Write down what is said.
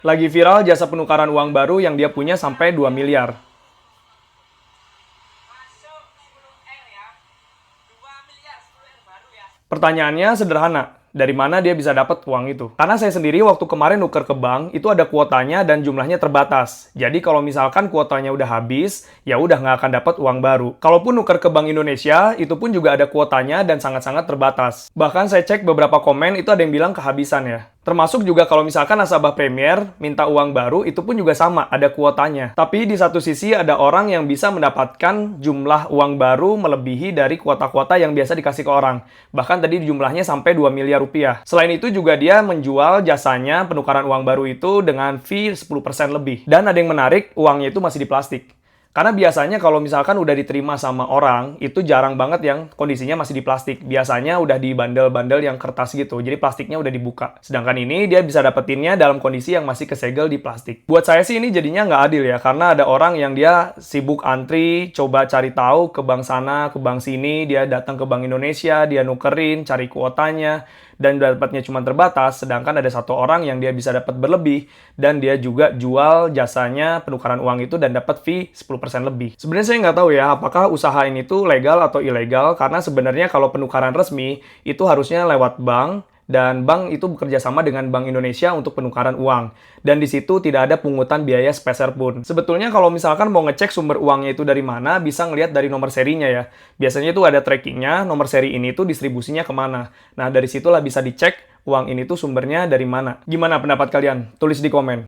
Lagi viral jasa penukaran uang baru yang dia punya sampai 2 miliar. Pertanyaannya sederhana, dari mana dia bisa dapat uang itu? Karena saya sendiri waktu kemarin nuker ke bank, itu ada kuotanya dan jumlahnya terbatas. Jadi kalau misalkan kuotanya udah habis, ya udah nggak akan dapat uang baru. Kalaupun nuker ke Bank Indonesia, itu pun juga ada kuotanya dan sangat-sangat terbatas. Bahkan saya cek beberapa komen, itu ada yang bilang kehabisan ya. Termasuk juga kalau misalkan nasabah Premier minta uang baru, itu pun juga sama, ada kuotanya. Tapi di satu sisi ada orang yang bisa mendapatkan jumlah uang baru melebihi dari kuota-kuota yang biasa dikasih ke orang. Bahkan tadi jumlahnya sampai 2 miliar rupiah. Selain itu juga dia menjual jasanya penukaran uang baru itu dengan fee 10% lebih. Dan ada yang menarik, uangnya itu masih di plastik. Karena biasanya kalau misalkan udah diterima sama orang, itu jarang banget yang kondisinya masih di plastik. Biasanya udah di bandel-bandel yang kertas gitu, jadi plastiknya udah dibuka. Sedangkan ini dia bisa dapetinnya dalam kondisi yang masih kesegel di plastik. Buat saya sih ini jadinya nggak adil ya, karena ada orang yang dia sibuk antri, coba cari tahu ke bank sana, ke bank sini, dia datang ke Bank Indonesia, dia nukerin, cari kuotanya, dan dapatnya cuma terbatas, sedangkan ada satu orang yang dia bisa dapat berlebih, dan dia juga jual jasanya penukaran uang itu dan dapat fee 10% lebih. Sebenarnya saya nggak tahu ya, apakah usaha ini tuh legal atau ilegal, karena sebenarnya kalau penukaran resmi, itu harusnya lewat bank, dan bank itu bekerja sama dengan Bank Indonesia untuk penukaran uang. Dan di situ tidak ada pungutan biaya sepeser pun. Sebetulnya kalau misalkan mau ngecek sumber uangnya itu dari mana, bisa ngelihat dari nomor serinya ya. Biasanya itu ada trackingnya, nomor seri ini tuh distribusinya kemana. Nah, dari situlah bisa dicek uang ini tuh sumbernya dari mana. Gimana pendapat kalian? Tulis di komen.